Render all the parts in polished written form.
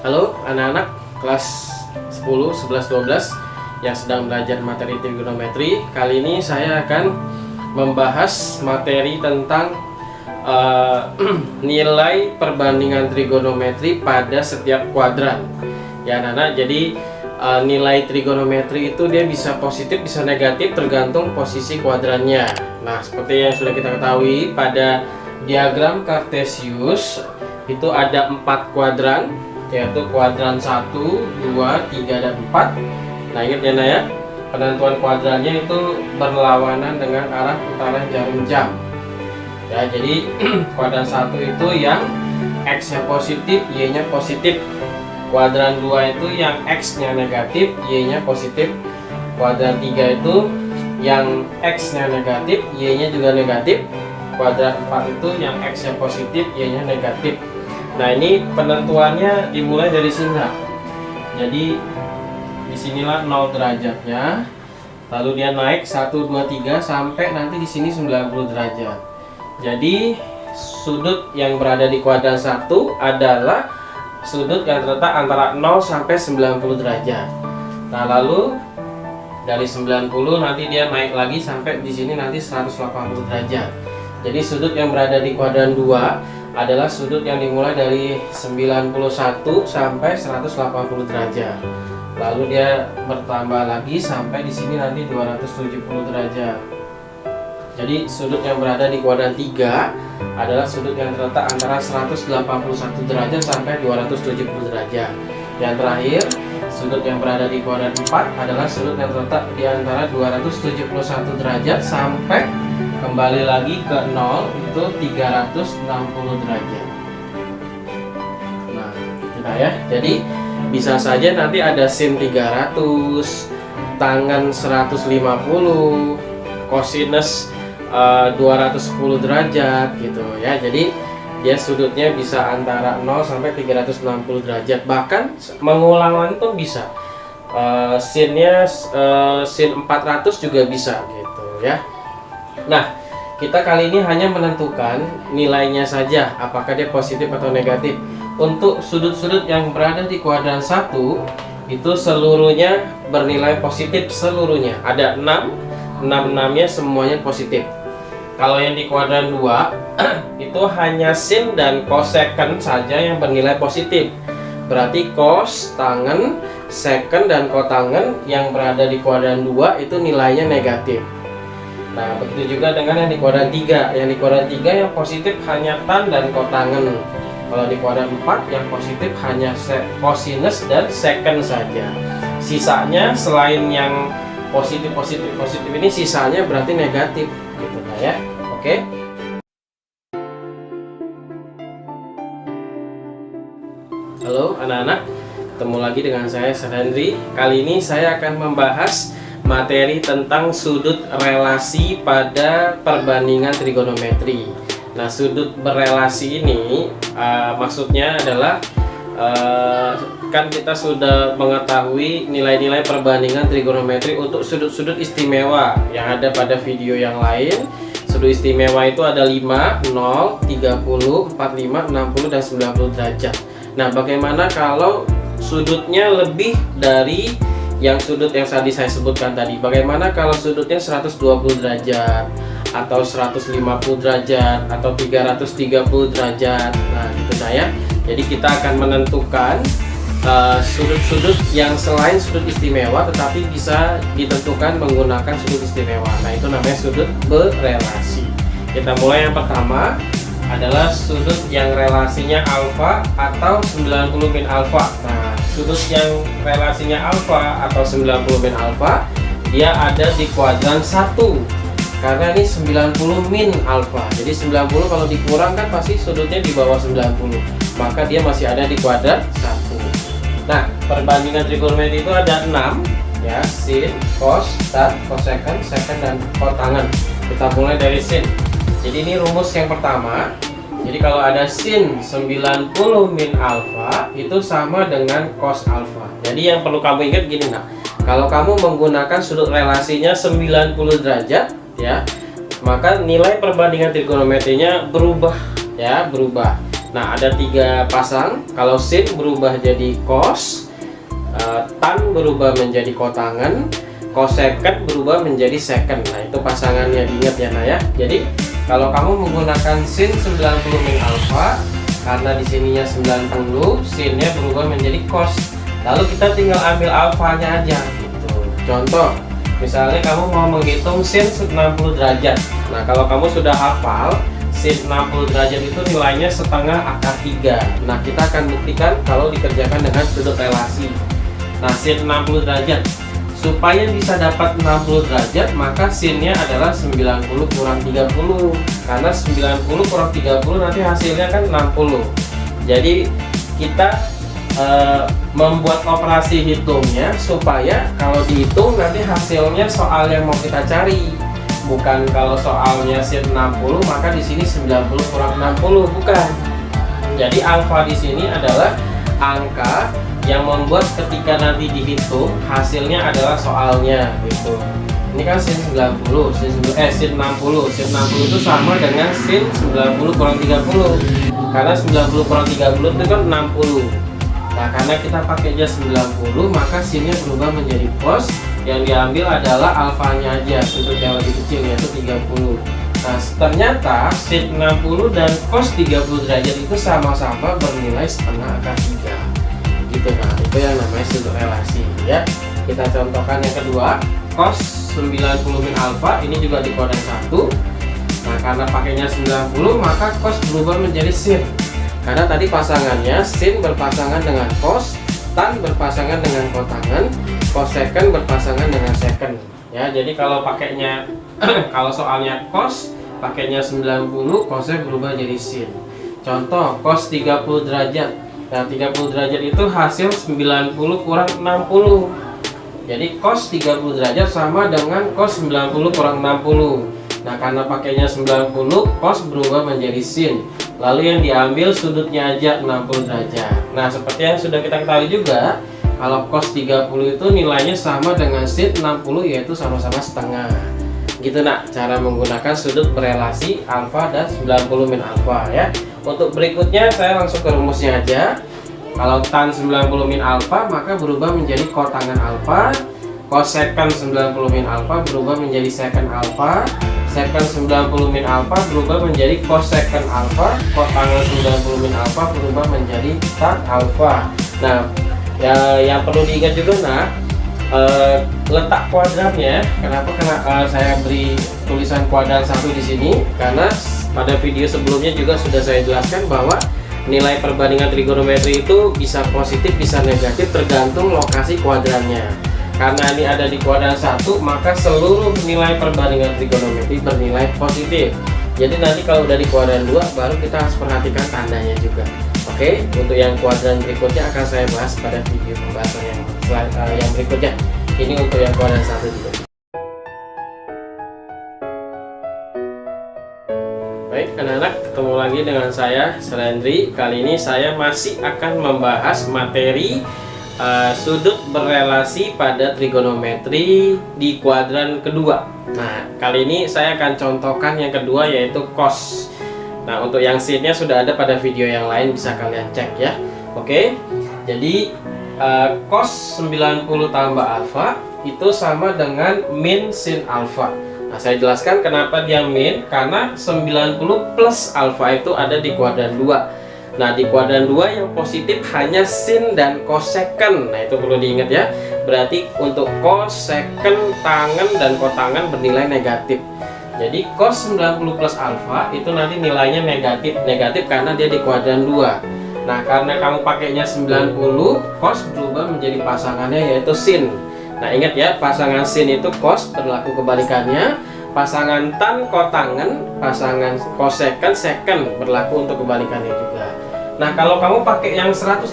Halo anak-anak kelas 10, 11, 12 yang sedang belajar materi trigonometri. Kali ini saya akan membahas materi tentang nilai perbandingan trigonometri pada setiap kuadran. Ya anak-anak, jadi nilai trigonometri itu dia bisa positif bisa negatif tergantung posisi kuadrannya. Nah, seperti yang sudah kita ketahui pada diagram Cartesius itu ada 4 kuadran, yaitu kuadran 1, 2, 3, dan 4. Nah, ingat ya, ya, penentuan kuadrannya itu berlawanan dengan arah putaran jarum jam. Ya, jadi kuadran 1 itu yang X-nya positif, Y-nya positif. Kuadran 2 itu yang X-nya negatif, Y-nya positif. Kuadran 3 itu yang X-nya negatif, Y-nya juga negatif. Kuadran 4 itu yang X-nya positif, Y-nya negatif. Nah, ini penentuannya dimulai dari sini. Jadi disinilah 0 derajatnya, lalu dia naik 1, 2, 3 sampai nanti di sini 90 derajat. Jadi sudut yang berada di kuadran 1 adalah sudut yang terletak antara 0 sampai 90 derajat. Nah, lalu dari 90 nanti dia naik lagi sampai di sini nanti 180 derajat. Jadi sudut yang berada di kuadran 2 adalah sudut yang dimulai dari 91 sampai 180 derajat. Lalu dia bertambah lagi sampai di sini nanti 270 derajat. Jadi sudut yang berada di kuadran 3 adalah sudut yang terletak antara 181 derajat sampai 270 derajat. Yang terakhir, sudut yang berada di kuadran 4 adalah sudut yang terletak di antara 271 derajat sampai kembali lagi ke 0 itu 360 derajat. Nah, gitu ya. Jadi bisa saja nanti ada sin 300, tangen 150, kosinus 210 derajat gitu ya. Jadi dia sudutnya bisa antara 0 sampai 360 derajat. Bahkan mengulang lagi pun bisa. Sinnya sin 400 juga bisa gitu ya. Nah, kita kali ini hanya menentukan nilainya saja, apakah dia positif atau negatif. Untuk sudut-sudut yang berada di kuadran 1 itu seluruhnya bernilai positif seluruhnya. Ada 6-nya semuanya positif. Kalau yang di kuadran 2 itu hanya sin dan cosecant saja yang bernilai positif. Berarti cos, tangen, secant, dan kotangen yang berada di kuadran 2 itu nilainya negatif. Nah, begitu juga dengan yang di kuadran 3. Yang di kuadran 3 yang positif hanya tan dan kotangen. Kalau di kuadran 4 yang positif hanya cosinus dan secant saja. Sisanya selain yang positif ini sisanya berarti negatif gitu ya. Oke. Halo anak-anak, ketemu lagi dengan saya Hendry. Kali ini saya akan membahas materi tentang sudut relasi pada perbandingan trigonometri. Nah, sudut berelasi ini maksudnya adalah kan kita sudah mengetahui nilai-nilai perbandingan trigonometri untuk sudut-sudut istimewa yang ada pada video yang lain. Sudut istimewa itu ada 5, 0, 30, 45, 60, dan 90 derajat. Nah, bagaimana kalau sudutnya lebih dari yang sudut yang tadi saya sebutkan tadi? Bagaimana kalau sudutnya 120 derajat atau 150 derajat atau 330 derajat? Nah, gitu saya. Jadi kita akan menentukan sudut-sudut yang selain sudut istimewa tetapi bisa ditentukan menggunakan sudut istimewa. Nah, itu namanya sudut berelasi. Kita mulai yang pertama adalah sudut yang relasinya alfa atau 90 min alfa. Nah, sudut yang relasinya alfa atau 90 min alfa dia ada di kuadran 1 karena ini 90 min alfa. Jadi 90 kalau dikurang kan pasti sudutnya di bawah 90, maka dia masih ada di kuadran 1. Nah, perbandingan trigonometri itu ada 6 ya, sin, cos, tan, cosecant, secant, dan kotangen. Kita mulai dari sin. Jadi ini rumus yang pertama. Jadi kalau ada sin 90 min alfa itu sama dengan cos alfa. Jadi yang perlu kamu ingat gini, nah, kalau kamu menggunakan sudut relasinya 90 derajat ya, maka nilai perbandingan trigonometrinya berubah ya, berubah. Nah, ada 3 pasang. Kalau sin berubah jadi cos, tan berubah menjadi kotangen, cosecant berubah menjadi secant. Nah, itu pasangannya, diingat ya Nah ya. Jadi kalau kamu menggunakan sin 90 min alfa, karena di sininya 90, sinnya berubah menjadi cos. Lalu kita tinggal ambil alfanya aja gitu. Contoh, misalnya kamu mau menghitung sin 90 derajat. Nah, kalau kamu sudah hafal sin 60 derajat itu nilainya setengah akar 3. Nah, kita akan buktikan kalau dikerjakan dengan sudut relasi. Nah, sin 60 derajat, supaya bisa dapat 60 derajat, maka sinnya adalah 90 kurang 30. Karena 90 kurang 30 nanti hasilnya kan 60. Jadi kita membuat operasi hitungnya supaya kalau dihitung nanti hasilnya soal yang mau kita cari. Bukan kalau soalnya sin 60 maka di sini 90 kurang 60, bukan. Jadi alfa di sini adalah angka yang membuat ketika nanti dihitung hasilnya adalah soalnya gitu. Ini kan sin 90, sin 60 itu sama dengan sin 90 kurang 30. Karena 90 kurang 30 itu kan 60. Nah, karena kita pakai aja 90, maka sinnya berubah menjadi cos. Yang diambil adalah alfanya aja, sudut yang lebih kecil, yaitu 30. Nah, ternyata sin 60 dan cos 30 derajat itu sama-sama bernilai setengah akar 3 gitu. Nah, itu yang namanya sudut relasi ya. Kita contohkan yang kedua, cos 90 min alfa, ini juga di kuadran 1. Nah, karena pakainya 90, maka cos berubah menjadi sin. Karena tadi pasangannya sin berpasangan dengan cos, tan berpasangan dengan kotangen, cosecant berpasangan dengan secant. Ya, jadi kalau pakainya kalau soalnya cos pakainya 90, cosnya berubah jadi sin. Contoh, cos 30 derajat. Nah, 30 derajat itu hasil 90 kurang 60. Jadi cos 30 derajat sama dengan cos 90 kurang 60. Nah, karena pakainya 90, cos berubah menjadi sin. Lalu yang diambil sudutnya aja 60 derajat. Nah, seperti yang sudah kita ketahui juga, kalau cos 30 itu nilainya sama dengan sin 60, yaitu sama-sama setengah. Gitu Nak, cara menggunakan sudut berelasi alfa dan 90 min alfa ya. Untuk berikutnya saya langsung ke rumusnya aja. Kalau tan 90 min alfa maka berubah menjadi kotangen alfa, cosecant 90 min alfa berubah menjadi secant alfa, secant 90 min alfa berubah menjadi cosecant alfa, kotangen 90 min alfa berubah menjadi tan alfa. Nah, ya, yang perlu diingat juga Nak, letak kuadrannya. Kenapa saya beri tulisan kuadran 1 di sini? Karena pada video sebelumnya juga sudah saya jelaskan bahwa nilai perbandingan trigonometri itu bisa positif bisa negatif tergantung lokasi kuadrannya. Karena ini ada di kuadran 1, maka seluruh nilai perbandingan trigonometri bernilai positif. Jadi nanti kalau udah di kuadran 2 baru kita harus perhatikan tandanya juga. Oke, untuk yang kuadran berikutnya akan saya bahas pada video pembahasan yang berikutnya. Ini untuk yang kuadran 1 juga. Baik anak-anak, ketemu lagi dengan saya Selendri. Kali ini saya masih akan membahas materi sudut berelasi pada trigonometri di kuadran kedua. Nah, kali ini saya akan contohkan yang kedua, yaitu cos. Nah, untuk yang sinnya sudah ada pada video yang lain, bisa kalian cek ya. Oke, jadi cos 90 tambah alfa itu sama dengan min sin alfa. Nah, saya jelaskan kenapa dia min, karena 90 plus alfa itu ada di kuadran 2. Nah, di kuadran 2 yang positif hanya sin dan cosecant. Nah, itu perlu diingat ya. Berarti untuk cosecant, tangen, dan kotangen bernilai negatif. Jadi cos 90 plus alfa itu nanti nilainya negatif. Negatif karena dia di kuadran 2. Nah, karena kamu pakainya 90, cos berubah menjadi pasangannya yaitu sin. Nah, ingat ya, pasangan sin itu cos, berlaku kebalikannya. Pasangan tan kotangen, pasangan cosecant secant, berlaku untuk kebalikannya juga. Nah, kalau kamu pakai yang 180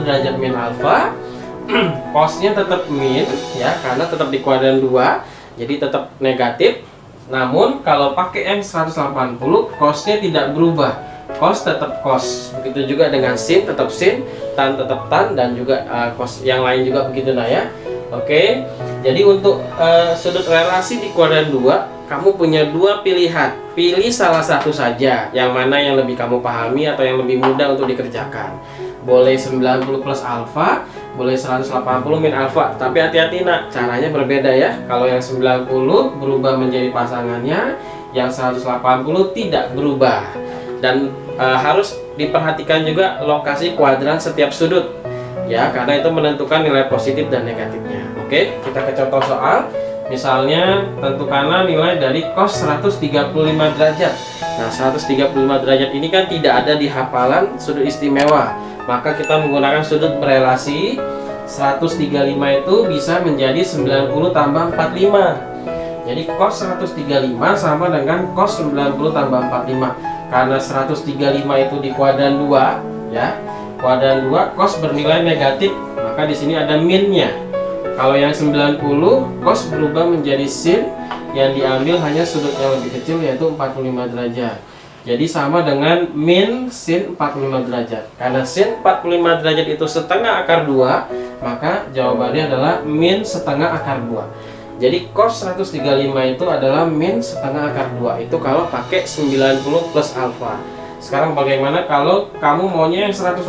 derajat min alfa, cosnya tetap min ya, karena tetap di kuadran 2, jadi tetap negatif. Namun kalau pakai yang 180, cosnya tidak berubah, cos tetap cos. Begitu juga dengan sin, tetap sin, tan tetap tan, dan juga cos yang lain juga begitu. Nah ya. Oke, jadi untuk sudut relasi di kuadran 2 kamu punya dua pilihan. Pilih salah satu saja, yang mana yang lebih kamu pahami atau yang lebih mudah untuk dikerjakan. Boleh 90 plus alfa, boleh 180 min alfa. Tapi hati-hati nak, caranya berbeda ya. Kalau yang 90 berubah menjadi pasangannya, yang 180 tidak berubah. Dan harus diperhatikan juga lokasi kuadran setiap sudut ya, karena itu menentukan nilai positif dan negatifnya. Oke, kita ke contoh soal. Misalnya tentukanlah nilai dari cos 135 derajat. Nah, 135 derajat ini kan tidak ada di hafalan sudut istimewa, maka kita menggunakan sudut berelasi. 135 itu bisa menjadi 90 tambah 45. Jadi cos 135 sama dengan cos 90 tambah 45. Karena 135 itu di kuadran 2 ya. Kuadran 2 cos bernilai negatif, maka di sini ada minnya. Kalau yang 90 cos berubah menjadi sin, yang diambil hanya sudut yang lebih kecil yaitu 45 derajat. Jadi sama dengan min sin 45 derajat. Karena sin 45 derajat itu setengah akar 2, maka jawabannya adalah min setengah akar 2. Jadi cos 135 itu adalah min setengah akar 2. Itu kalau pakai 90 plus alfa. Sekarang bagaimana kalau kamu maunya yang 180?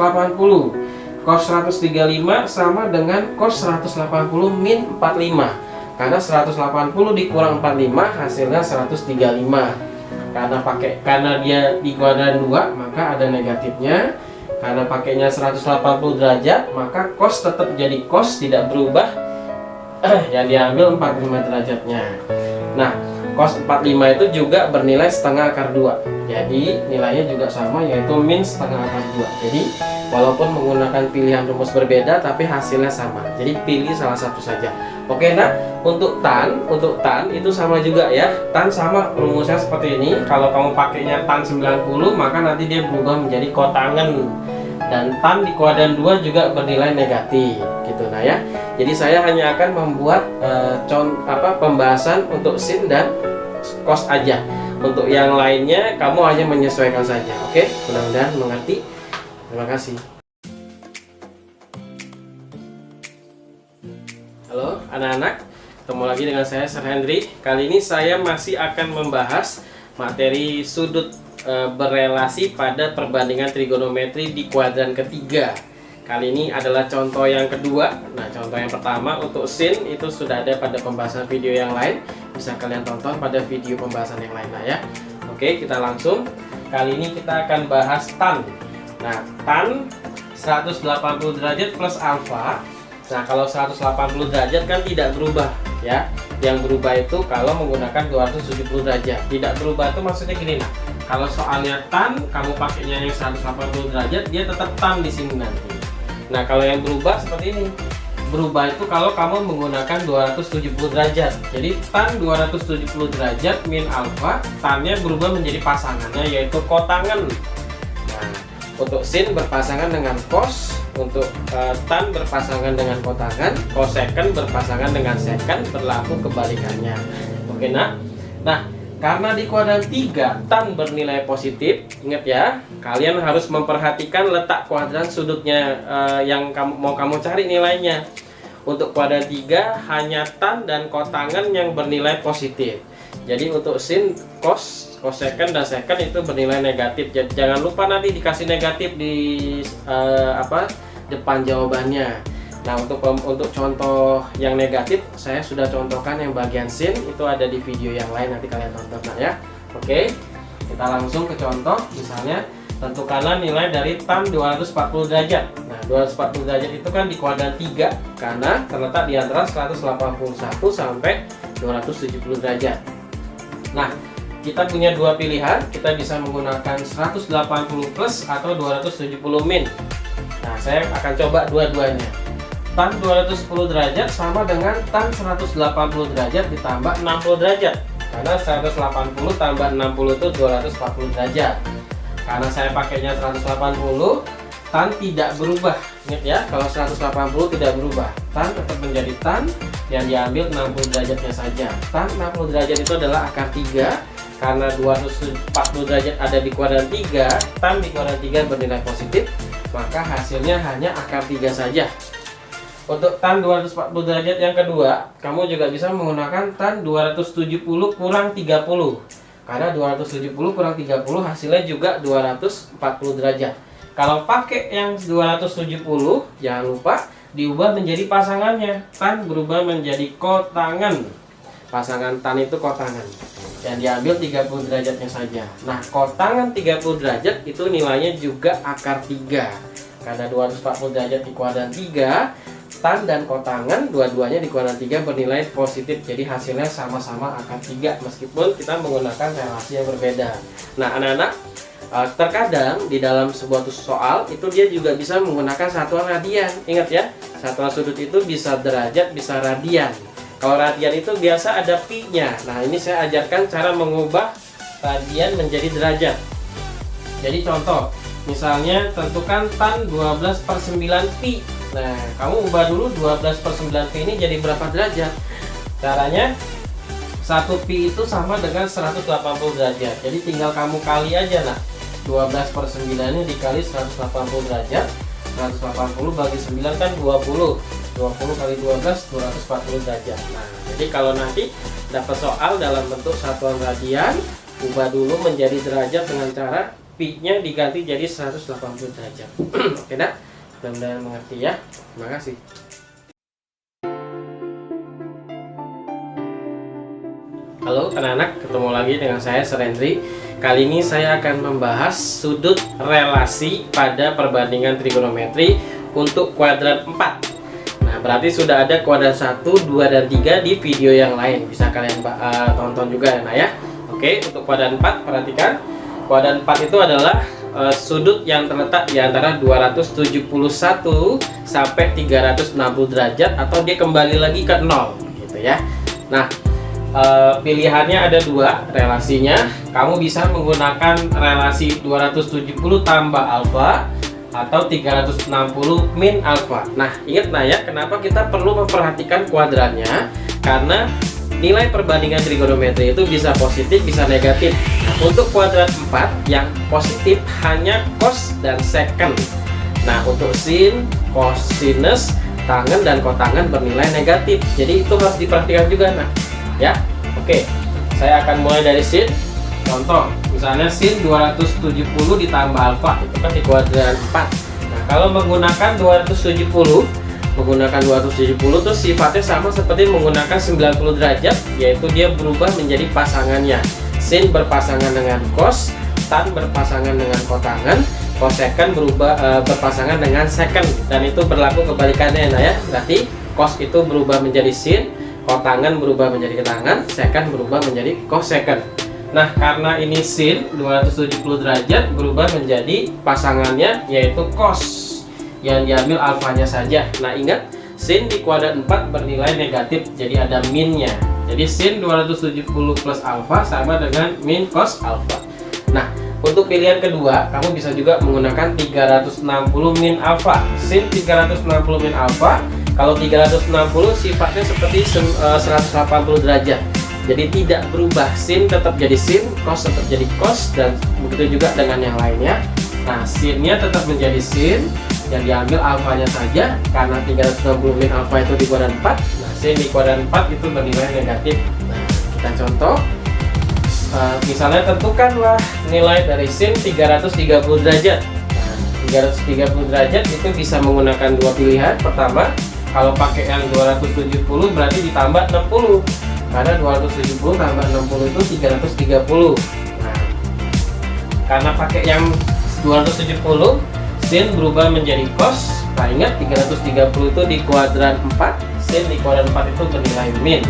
Cos 135 sama dengan cos 180 min 45. Karena 180 dikurang 45 hasilnya 135. Karena dia di kuadran 2, maka ada negatifnya. Karena pakainya 180 derajat, maka cos tetap jadi cos, tidak berubah. Yang diambil 45 derajatnya. Nah, cos 45 itu juga bernilai setengah akar 2. Jadi nilainya juga sama, yaitu min setengah akar 2. Jadi walaupun menggunakan pilihan rumus berbeda, tapi hasilnya sama. Jadi pilih salah satu saja. Oke, nah untuk tan itu sama juga ya. Tan sama rumusnya seperti ini. Kalau kamu pakainya tan 90, maka nanti dia berubah menjadi kotangan. Dan tan di kuadran 2 juga bernilai negatif gitu. Nah ya, jadi saya hanya akan membuat pembahasan untuk sin dan cos aja. Untuk yang lainnya kamu hanya menyesuaikan saja. Oke, mudah-mudahan mengerti. Terima kasih. Halo anak-anak, ketemu lagi dengan saya Sir Hendry. Kali ini saya masih akan membahas materi sudut berelasi pada perbandingan trigonometri di kuadran ketiga. Kali ini adalah contoh yang kedua. Nah, contoh yang pertama untuk sin itu sudah ada pada pembahasan video yang lain. Bisa kalian tonton pada video pembahasan yang lain ya. Oke, kita langsung. Kali ini kita akan bahas tan. Nah, tan 180 derajat plus alfa. Nah, kalau 180 derajat kan tidak berubah ya. Yang berubah itu kalau menggunakan 270 derajat. Tidak berubah itu maksudnya gini nah. Kalau soalnya tan, kamu pakainya yang 180 derajat, dia tetap tan di sini nanti. Nah, kalau yang berubah seperti ini. Berubah itu kalau kamu menggunakan 270 derajat. Jadi tan 270 derajat min alfa, tannya berubah menjadi pasangannya yaitu kotangan. Nah, untuk sin berpasangan dengan cos, untuk tan berpasangan dengan kotangan, cosecant berpasangan dengan secant, berlaku kebalikannya. Oke nak? Nah, karena di kuadran 3 tan bernilai positif, ingat ya, kalian harus memperhatikan letak kuadran sudutnya yang mau kamu cari nilainya. Untuk kuadran 3 hanya tan dan kotangan yang bernilai positif. Jadi untuk sin, cos, cosecant dan secant itu bernilai negatif. Jadi jangan lupa nanti dikasih negatif di depan jawabannya. Nah, untuk contoh yang negatif saya sudah contohkan yang bagian sin, itu ada di video yang lain, nanti kalian tonton nah ya. Oke, kita langsung ke contoh. Misalnya tentukanlah nilai dari tan 240 derajat. Nah, 240 derajat itu kan di kuadran 3 karena terletak di antara 181 sampai 270 derajat. Nah, kita punya dua pilihan, kita bisa menggunakan 180 plus atau 270 min. Nah, saya akan coba dua-duanya. Tan 210 derajat sama dengan tan 180 derajat ditambah 60 derajat. Karena 180 tambah 60 itu 240 derajat. Karena saya pakainya 180, tan tidak berubah. Ingat ya, kalau 180 tidak berubah. Tan tetap menjadi tan, yang diambil 60 derajatnya saja. Tan 60 derajat itu adalah akar 3. Karena 240 derajat ada di kuadran 3, tan di kuadran 3 bernilai positif, maka hasilnya hanya akar 3 saja. Untuk tan 240 derajat yang kedua, kamu juga bisa menggunakan tan 270 kurang 30. Karena 270 kurang 30 hasilnya juga 240 derajat. Kalau pakai yang 270, jangan lupa diubah menjadi pasangannya. Tan berubah menjadi kotangan. Pasangan tan itu kotangan. Dan diambil 30 derajatnya saja. Nah, kotangan 30 derajat itu nilainya juga akar 3. Karena 240 derajat di kuadran 3, tan dan kotangan dua-duanya di kuadran 3 bernilai positif. Jadi hasilnya sama-sama akar 3 meskipun kita menggunakan relasi yang berbeda. Nah, anak-anak, terkadang di dalam sebuah soal itu dia juga bisa menggunakan satuan radian. Ingat ya, satuan sudut itu bisa derajat, bisa radian. Kalau radian itu biasa ada pi-nya. Nah, ini saya ajarkan cara mengubah radian menjadi derajat. Jadi contoh, misalnya tentukan tan 12/9 pi. Nah, kamu ubah dulu 12/9 pi ini jadi berapa derajat? Caranya 1 pi itu sama dengan 180 derajat. Jadi tinggal kamu kali aja. Nah, 12/9 ini dikali 180 derajat. 180 bagi 9 kan 20. 20 kali 12 240 derajat. Nah, jadi kalau nanti dapat soal dalam bentuk satuan radian, ubah dulu menjadi derajat dengan cara pi-nya diganti jadi 180 derajat. Oke, dah? Mudah-mudahan mengerti ya. Terima kasih. Halo anak-anak, ketemu lagi dengan saya Serendri. Kali ini saya akan membahas sudut relasi pada perbandingan trigonometri untuk kuadran 4. Nah, berarti sudah ada kuadran 1, 2, dan 3 di video yang lain. Bisa kalian tonton juga ya, nah ya. Oke, untuk kuadran 4, perhatikan. Kuadran 4 itu adalah sudut yang terletak di antara 271 sampai 360 derajat, atau dia kembali lagi ke 0 gitu ya. Nah, pilihannya ada dua relasinya. Kamu bisa menggunakan relasi 270 tambah alfa atau 360 min alfa. Nah, ingat nah ya, kenapa kita perlu memperhatikan kuadrannya? Karena nilai perbandingan trigonometri itu bisa positif, bisa negatif. Nah, untuk kuadran 4 yang positif hanya cos dan secant. Nah, untuk sin, cosinus, tangen dan kotangan bernilai negatif. Jadi itu harus diperhatikan juga, nah ya. Oke, saya akan mulai dari sin. Contoh, misalnya sin 270 ditambah alfa, itu kan di kuadran 4. Nah, kalau menggunakan 270 terus sifatnya sama seperti menggunakan 90 derajat, yaitu dia berubah menjadi pasangannya. Sin berpasangan dengan cos, tan berpasangan dengan kotangan, cosecant berpasangan dengan secant, dan itu berlaku kebalikannya nah ya. Berarti cos itu berubah menjadi sin, kotangan berubah menjadi ketangan, secant berubah menjadi cosecant. Nah, karena ini sin 270 derajat berubah menjadi pasangannya yaitu cos, yang diambil alfanya saja. Nah, ingat sin di kuadran 4 bernilai negatif, jadi ada minnya. Jadi sin 270 plus alfa sama dengan min cos alfa. Nah, untuk pilihan kedua, kamu bisa juga menggunakan 360 min alfa. Sin 360 min alfa, kalau 360 sifatnya seperti 180 derajat. Jadi tidak berubah, sin tetap jadi sin, cos tetap jadi cos, dan begitu juga dengan yang lainnya. Nah, sinnya tetap menjadi sin, yang diambil alfanya saja, karena 360 min alfa itu di kuadran 4. Nah, sin di kuadran 4 itu bernilai negatif. Nah, kita contoh. Misalnya tentukanlah nilai dari sin 330 derajat. Nah, 330 derajat itu bisa menggunakan dua pilihan. Pertama, kalau pakai yang 270 berarti ditambah 60. Karena 270 tambah 60 itu 330. Nah, karena pakai yang 270, sin berubah menjadi cos. Nah, ingat 330 itu di kuadran 4, sin di kuadran 4 itu bernilai min.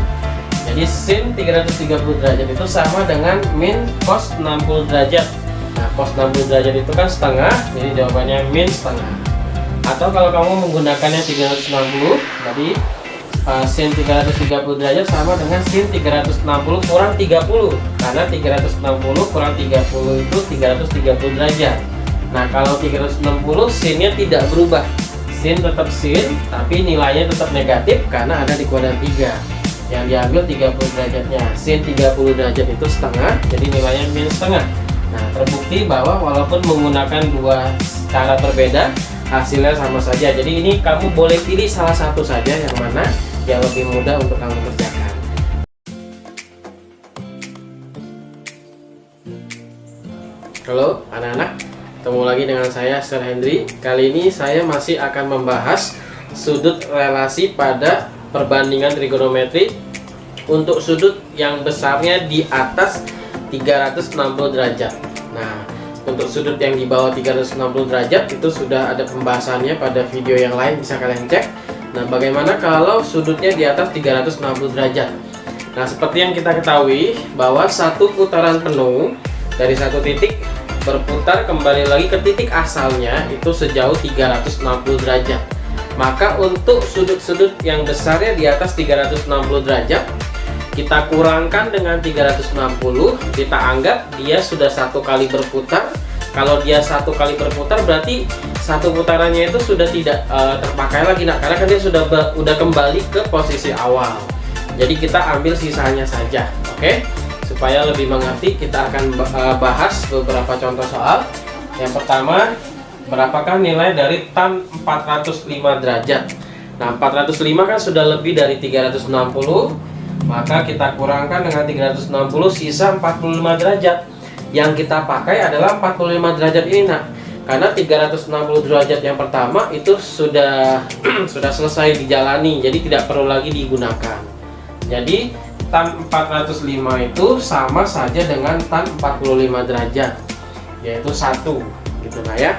Jadi sin 330 derajat itu sama dengan min cos 60 derajat. Nah, cos 60 derajat itu kan setengah, jadi jawabannya min setengah. Atau kalau kamu menggunakannya 360, jadi sin 330 derajat sama dengan sin 360 kurang 30. Karena 360 kurang 30 itu 330 derajat. Nah, kalau 360 sinnya tidak berubah. Sin tetap sin, tapi nilainya tetap negatif karena ada di kuadran 3. Yang diambil 30 derajatnya. Sin 30 derajat itu setengah, jadi nilainya min setengah. Nah, terbukti bahwa walaupun menggunakan dua cara berbeda, hasilnya sama saja. Jadi ini kamu boleh pilih salah satu saja yang mana yang lebih mudah untuk kamu kerjakan. Halo anak-anak, ketemu lagi dengan saya Sir Hendry. Kali ini saya masih akan membahas sudut relasi pada perbandingan trigonometri untuk sudut yang besarnya di atas 360 derajat. Nah, untuk sudut yang di bawah 360 derajat itu sudah ada pembahasannya pada video yang lain, bisa kalian cek. Nah, bagaimana kalau sudutnya di atas 360 derajat? Nah, seperti yang kita ketahui bahwa satu putaran penuh dari satu titik berputar kembali lagi ke titik asalnya itu sejauh 360 derajat. Maka untuk sudut-sudut yang besarnya di atas 360 derajat, kita kurangkan dengan 360, kita anggap dia sudah satu kali berputar. Kalau dia satu kali berputar berarti satu putarannya itu sudah tidak terpakai lagi, nah, karena kan dia sudah kembali ke posisi awal. Jadi kita ambil sisanya saja, oke? Supaya lebih mengerti, kita akan bahas beberapa contoh soal. Yang pertama, berapakah nilai dari tan 405 derajat? Nah, 405 kan sudah lebih dari 360, maka kita kurangkan dengan 360, sisa 45 derajat. Yang kita pakai adalah 45 derajat ini, nah, karena 360 derajat yang pertama itu sudah sudah selesai dijalani, jadi tidak perlu lagi digunakan. Jadi tan 405 itu sama saja dengan tan 45 derajat, yaitu 1, gitu lah ya.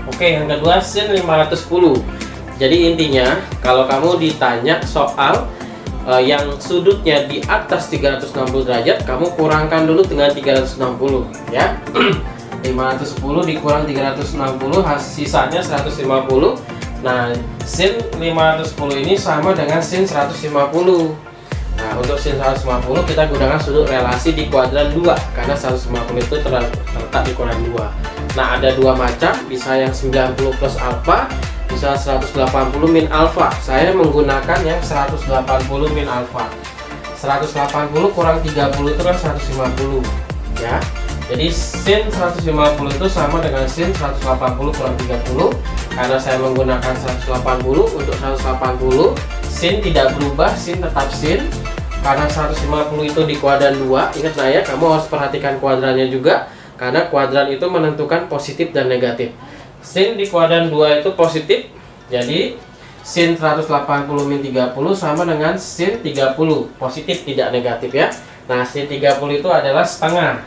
Oke, yang kedua sin 510. Jadi intinya kalau kamu ditanya soal yang sudutnya di atas 360 derajat, kamu kurangkan dulu dengan 360 ya. 510 dikurang 360, sisanya 150. Nah, sin 510 ini sama dengan sin 150. Nah, untuk sin 150 kita gunakan sudut relasi di kuadran 2 karena 150 itu terletak di kuadran 2. Nah, ada dua macam, bisa yang 90 plus alfa, bisa 180 min alfa. Saya menggunakan yang 180 min alfa. 180 kurang 30 itu kan 150 ya. Jadi sin 150 itu sama dengan sin 180 kurang 30. Karena saya menggunakan 180, untuk 180 sin tidak berubah, sin tetap sin. Karena 150 itu di kuadran 2, ingat nah ya, kamu harus perhatikan kuadrannya juga, karena kuadran itu menentukan positif dan negatif. Sin di kuadran 2 itu positif, jadi sin 180 min 30 sama dengan sin 30, positif tidak negatif ya. Nah, sin 30 itu adalah setengah,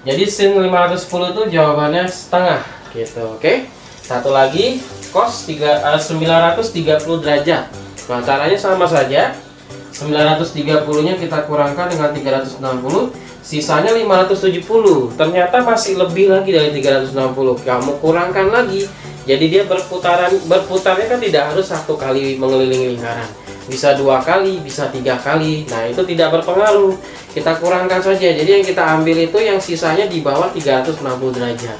jadi sin 510 itu jawabannya setengah gitu, oke. Satu lagi, cos 930 derajat. Nah, caranya sama saja, 930 nya kita kurangkan dengan 360, sisanya 570. Ternyata masih lebih lagi dari 360, kamu kurangkan lagi. Jadi dia berputarnya kan tidak harus satu kali mengelilingi lingkaran, bisa 2 kali, bisa 3 kali. Nah, itu tidak berpengaruh, kita kurangkan saja. Jadi yang kita ambil itu yang sisanya di bawah 360 derajat.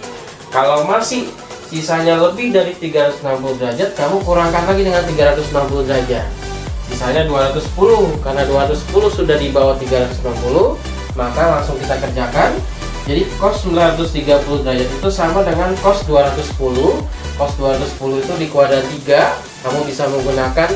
Kalau masih sisanya lebih dari 360 derajat, kamu kurangkan lagi dengan 360 derajat, sisanya 210. Karena 210 sudah di bawah 360, maka langsung kita kerjakan. Jadi cos 930 derajat itu sama dengan cos 210. Cos 210 itu di kuadran 3, kamu bisa menggunakan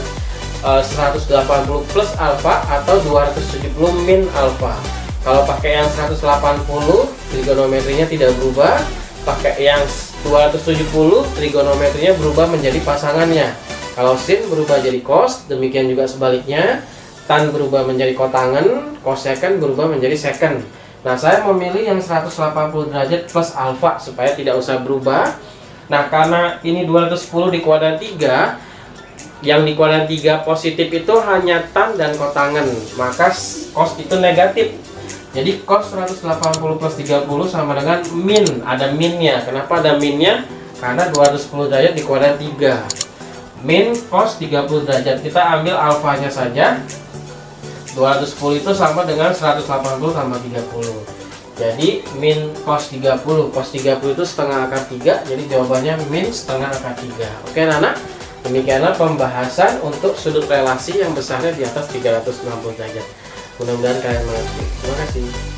180 plus alfa atau 270 min alfa. Kalau pakai yang 180, trigonometrinya tidak berubah. Pakai yang 270, trigonometrinya berubah menjadi pasangannya. Kalau sin berubah jadi cos, demikian juga sebaliknya. Tan berubah menjadi kotangen, cosecant berubah menjadi secant. Nah, saya memilih yang 180 derajat plus alfa supaya tidak usah berubah. Nah, karena ini 210 di kuadran 3, yang di kuadran 3 positif itu hanya tan dan kotangen, maka cos itu negatif. Jadi cos 180 plus 30 sama dengan min, ada minnya. Kenapa ada minnya? Karena 210 derajat di kuadran 3. Min cos 30 derajat, kita ambil alfanya saja. 210 itu sama dengan 180 tambah 30. Jadi min cos 30, cos 30 itu setengah akar 3, jadi jawabannya min setengah akar 3. Oke anak-anak, demikianlah pembahasan untuk sudut relasi yang besarnya di atas 360 derajat. Mudah-mudahan kalian mengerti. Terima kasih.